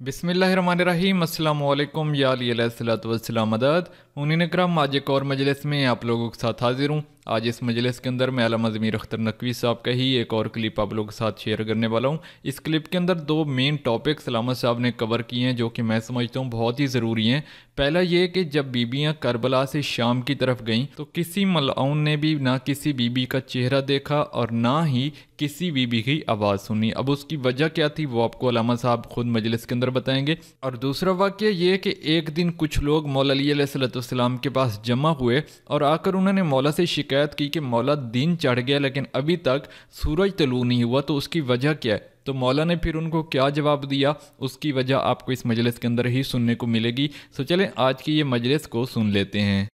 बिस्मिल्लाहिर्रहमानिर्रहीम। अस्सलामु अलैकुम या अली अलैहिस्सलातु वस्सलाम मदद। उन्हीं इकराम, आज एक और मजलिस में आप लोगों के साथ हाजिर हूँ। आज इस मजलिस के अंदर मैं अल्लामा ज़मीर अख्तर नकवी साहब का ही एक और क्लिप आप लोगों के साथ शेयर करने वाला हूँ। इस क्लिप के अंदर दो मेन टॉपिक्स अल्लामा साहब ने कवर किए हैं जो कि मैं समझता हूँ बहुत ही ज़रूरी हैं। पहला ये कि जब बीबियाँ करबला से शाम की तरफ गईं तो किसी मलऊन ने भी ना किसी बीबी का चेहरा देखा और ना ही किसी बीबी की आवाज़ सुनी। अब उसकी वजह क्या थी वो आपको अल्लामा साहब खुद मजलिस के अंदर बताएंगे। और दूसरा वाक़या ये कि एक दिन कुछ लोग मौला अली अलैहिस्सलाम के पास जमा हुए और आकर उन्होंने मौला से शिकायत की कि मौला दिन चढ़ गया लेकिन अभी तक सूरज तलू नहीं हुआ, तो उसकी वजह क्या है। तो मौला ने फिर उनको क्या जवाब दिया उसकी वजह आपको इस मजलिस के अंदर ही सुनने को मिलेगी। तो चलें आज की ये मजलिस को सुन लेते हैं।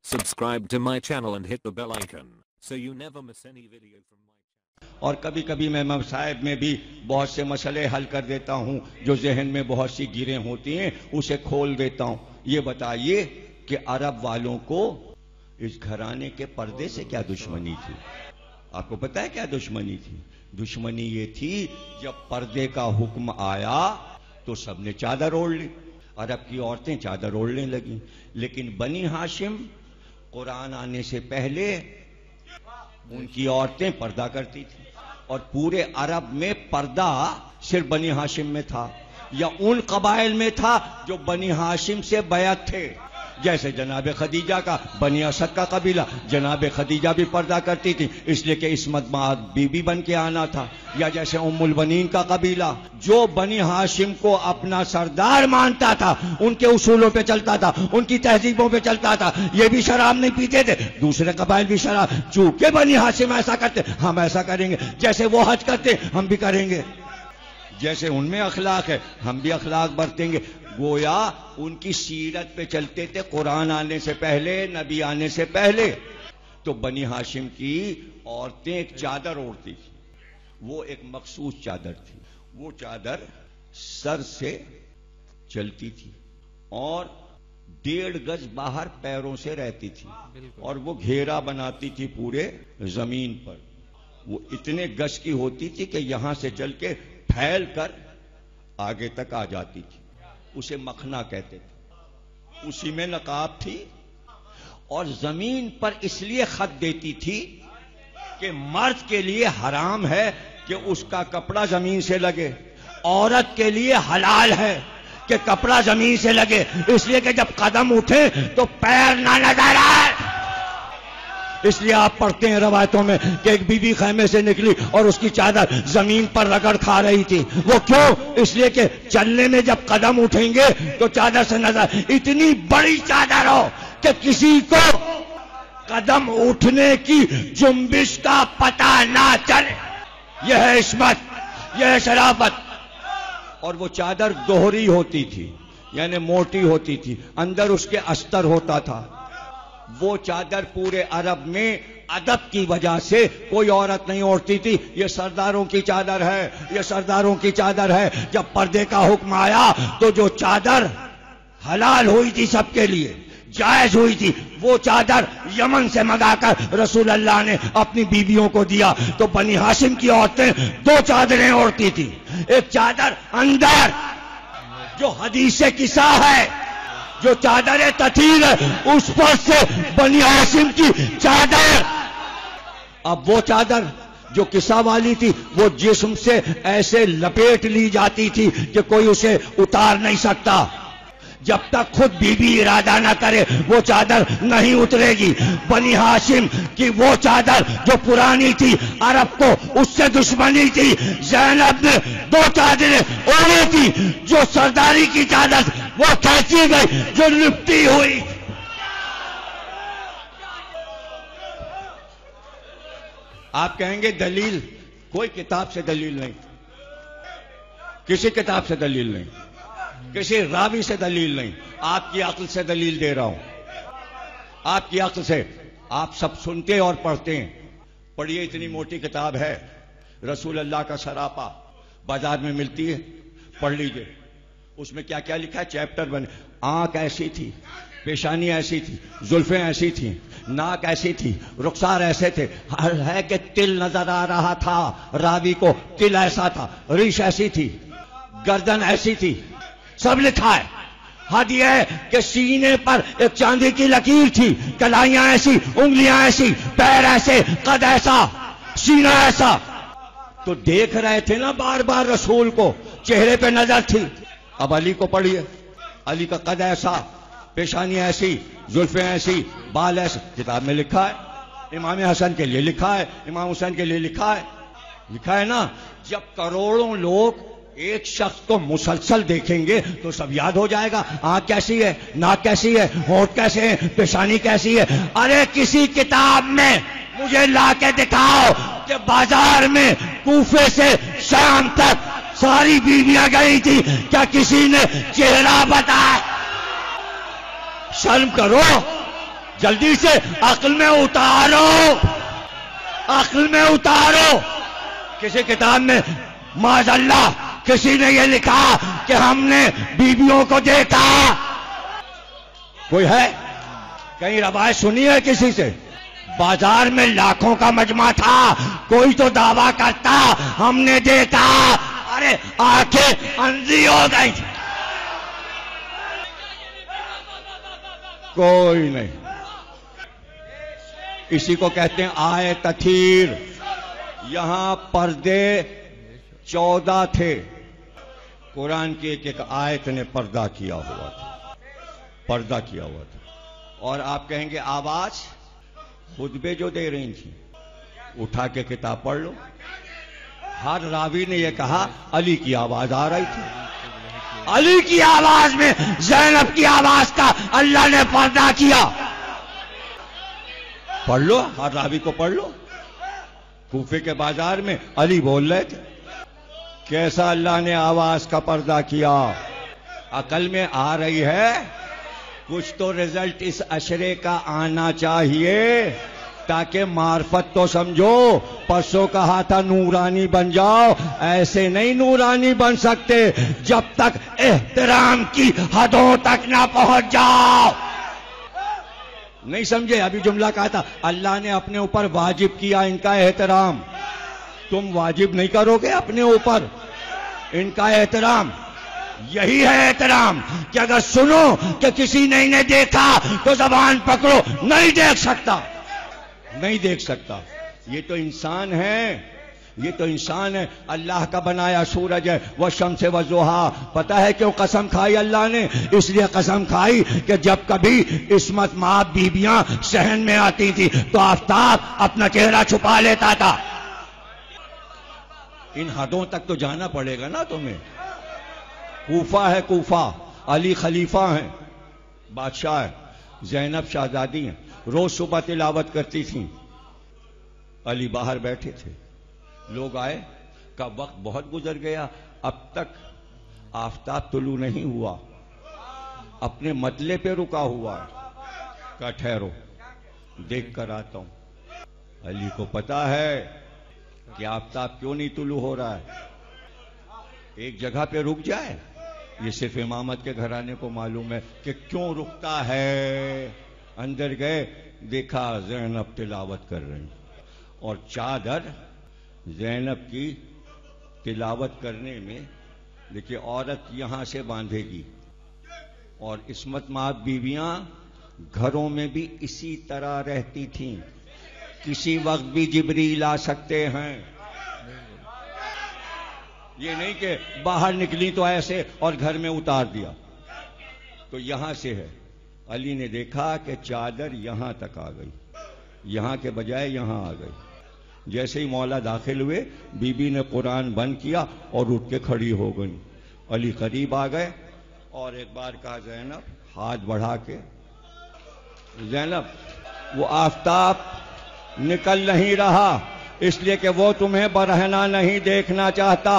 Subscribe to my channel and hit the bell icon so you never miss any video from my channel. और कभी कभी मैं मसाइब में भी बहुत से मसले हल कर देता हूँ, जो जहन में बहुत सी गिरें होती हैं उसे खोल देता हूँ। ये बताइए कि अरब वालों को इस घराने के पर्दे से क्या दुश्मनी थी? आपको पता है क्या दुश्मनी थी? दुश्मनी ये थी जब पर्दे का हुक्म आया तो सबने चादर ओढ़ ली। अरब की औरतें चादर ओढ़ने लगी, लेकिन बनी हाशिम कुरान आने से पहले उनकी औरतें पर्दा करती थी। और पूरे अरब में पर्दा सिर्फ बनी हाशिम में था या उन कबाइल में था जो बनी हाशिम से बैत थे। जैसे जनाब खदीजा का बनी असद का कबीला, जनाब खदीजा भी पर्दा करती थी इसलिए कि इस्मत बीबी बन के आना था। या जैसे उम्मुल बनीन का कबीला जो बनी हाशिम को अपना सरदार मानता था, उनके उसूलों पे चलता था, उनकी तहजीबों पे चलता था। ये भी शराब नहीं पीते थे, दूसरे कबाइल भी शराब। चूंकि बनी हाशिम ऐसा करते हम ऐसा करेंगे, जैसे वो हज करते हम भी करेंगे, जैसे उनमें अखलाक है हम भी अखलाक बरतेंगे। गोया उनकी सीरत पे चलते थे कुरान आने से पहले, नबी आने से पहले। तो बनी हाशिम की औरतें एक चादर ओढ़ती थी, वो एक मखसूस चादर थी। वो चादर सर से चलती थी और 1.5 गज बाहर पैरों से रहती थी और वो घेरा बनाती थी पूरे जमीन पर। वो इतने गज की होती थी कि यहां से चल के फैल कर आगे तक आ जाती थी। उसे मखना कहते थे। उसी में नकाब थी और जमीन पर इसलिए खत देती थी कि मर्द के लिए हराम है कि उसका कपड़ा जमीन से लगे, औरत के लिए हलाल है कि कपड़ा जमीन से लगे, इसलिए कि जब कदम उठे तो पैर ना नजर आए। इसलिए आप पढ़ते हैं रवायतों में कि एक बीबी खैमे से निकली और उसकी चादर जमीन पर रगड़ खा रही थी। वो क्यों? इसलिए कि चलने में जब कदम उठेंगे तो चादर से नजर, इतनी बड़ी चादर हो कि किसी को कदम उठने की जुम्बिश का पता ना चले। यह है इस्मत, यह है शराफत। और वो चादर दोहरी होती थी, यानी मोटी होती थी, अंदर उसके अस्तर होता था। वो चादर पूरे अरब में अदब की वजह से कोई औरत नहीं ओढ़ती थी। ये सरदारों की चादर है, ये सरदारों की चादर है। जब पर्दे का हुक्म आया तो जो चादर हलाल हुई थी सबके लिए, जायज हुई थी, वो चादर यमन से मंगाकर रसूल अल्लाह ने अपनी बीवियों को दिया। तो बनी हाशिम की औरतें 2 चादरें ओढ़ती थी। एक चादर अंदर जो हदीस किस्सा है, जो चादर तथीर है, उस पर से बनी हाशिम की चादर। अब वो चादर जो किस्सा वाली थी वो जिस्म से ऐसे लपेट ली जाती थी कि कोई उसे उतार नहीं सकता। जब तक खुद बीबी इरादा ना करे वो चादर नहीं उतरेगी। बनी हाशिम की वो चादर जो पुरानी थी, अरब को उससे दुश्मनी थी। ज़ैनब ने 2 चादरें ओढ़ी थी। जो सरदारी की चादर वो कैसी गई जो लिपटी हुई। आप कहेंगे दलील, कोई किताब से दलील नहीं, किसी किताब से दलील नहीं, किसी रावी से दलील नहीं, आपकी अक्ल से दलील दे रहा हूं। आपकी अक्ल से। आप सब सुनते और पढ़ते हैं। पढ़िए, इतनी मोटी किताब है रसूल अल्लाह का सरापा, बाजार में मिलती है, पढ़ लीजिए। उसमें क्या क्या लिखा है, चैप्टर बने। आंख ऐसी थी, पेशानी ऐसी थी, जुल्फें ऐसी थी, नाक ऐसी थी, रुखसार ऐसे थे, है कि तिल नजर आ रहा था रावी को, तिल ऐसा था, रीश ऐसी थी, गर्दन ऐसी थी, सब लिखा है। हद यह है कि सीने पर एक चांदी की लकीर थी, कलाइयां ऐसी, उंगलियां ऐसी, पैर ऐसे, कद ऐसा, सीना ऐसा। तो देख रहे थे ना बार बार रसूल को, चेहरे पे नजर थी। अब अली को पढ़िए, अली का कद ऐसा, पेशानी ऐसी, जुल्फें ऐसी, बाल ऐसे। किताब में लिखा है, इमाम हसन के लिए लिखा है, इमाम हुसैन के लिए लिखा है ना। जब करोड़ों लोग एक शख्स को मुसलसल देखेंगे तो सब याद हो जाएगा, आंख कैसी है, नाक कैसी है, होंठ कैसे है, पेशानी कैसी है। अरे किसी किताब में मुझे लाके दिखाओ कि बाजार में कूफे से शाम तक सारी बीवियां गई थी, क्या किसी ने चेहरा बताया? शर्म करो, जल्दी से अक्ल में उतारो, अक्ल में उतारो। किसी किताब में माज़अल्लाह किसी ने ये लिखा कि हमने बीवियों को देखा? कोई है? कहीं रवायत सुनी है किसी से? बाजार में लाखों का मजमा था, कोई तो दावा करता हमने देखा। अरे आंखें अंधी हो गई, कोई नहीं। इसी को कहते हैं आए तथीर। यहां पर्दे 14 थे, कुरान की एक एक आयत ने पर्दा किया हुआ था, पर्दा किया हुआ था। और आप कहेंगे आवाज खुतबे जो दे रही थी, उठा के किताब पढ़ लो। हर रावी ने यह कहा अली की आवाज आ रही थी, अली की आवाज में ज़ैनब की आवाज का अल्लाह ने पर्दा किया। पढ़ लो, हर रावी को पढ़ लो। कूफे के बाजार में अली बोल रहे थे, कैसा अल्लाह ने आवाज का पर्दा किया। अकल में आ रही है? कुछ तो रिजल्ट इस अशरे का आना चाहिए, ताकि मार्फत तो समझो। परसों कहा था नूरानी बन जाओ, ऐसे नहीं नूरानी बन सकते जब तक एहतराम की हदों तक ना पहुंच जाओ। नहीं समझे? अभी जुमला कहा था अल्लाह ने अपने ऊपर वाजिब किया इनका एहतराम। तुम वाजिब नहीं करोगे अपने ऊपर इनका एहतराम? यही है एहतराम कि अगर सुनो कि किसी ने इन्हें देखा तो जबान पकड़ो, नहीं देख सकता, नहीं देख सकता। ये तो इंसान है, ये तो इंसान है, अल्लाह का बनाया सूरज है। वह शम्स व ज़ुहा। पता है क्यों कसम खाई अल्लाह ने? इसलिए कसम खाई कि जब कभी इस्मत माँ बीबियां सहन में आती थी तो आफताब अपना चेहरा छुपा लेता था। इन हदों तक तो जाना पड़ेगा ना तुम्हें। कूफा है, कूफा, अली खलीफा है, बादशाह है, ज़ैनब शहजादी है। रोज सुबह तिलावत करती थी, अली बाहर बैठे थे। लोग आए, का वक्त बहुत गुजर गया, अब तक आफताब तुलू नहीं हुआ, अपने मतले पे रुका हुआ है। का ठहरो, देख कर आता हूं। अली को पता है कि आफताब क्यों नहीं तुलू हो रहा है। एक जगह पे रुक जाए, ये सिर्फ इमामत के घराने को मालूम है कि क्यों रुकता है। अंदर गए, देखा ज़ैनब तिलावत कर रही, और चादर ज़ैनब की तिलावत करने में, देखिए औरत यहां से बांधेगी, और इस्मत माब बीवियां घरों में भी इसी तरह रहती थीं। किसी वक्त भी जिब्रील आ सकते हैं। ये नहीं कि बाहर निकली तो ऐसे और घर में उतार दिया। तो यहां से है। अली ने देखा कि चादर यहां तक आ गई, यहां के बजाय यहां आ गई। जैसे ही मौला दाखिल हुए, बीबी ने कुरान बंद किया और उठ के खड़ी हो गई। अली करीब आ गए और एक बार कहा ज़ैनब, हाथ बढ़ा के, ज़ैनब वो आफताब निकल नहीं रहा इसलिए कि वो तुम्हें बरहना नहीं देखना चाहता,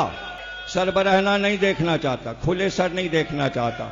सर बरहना नहीं देखना चाहता, खुले सर नहीं देखना चाहता।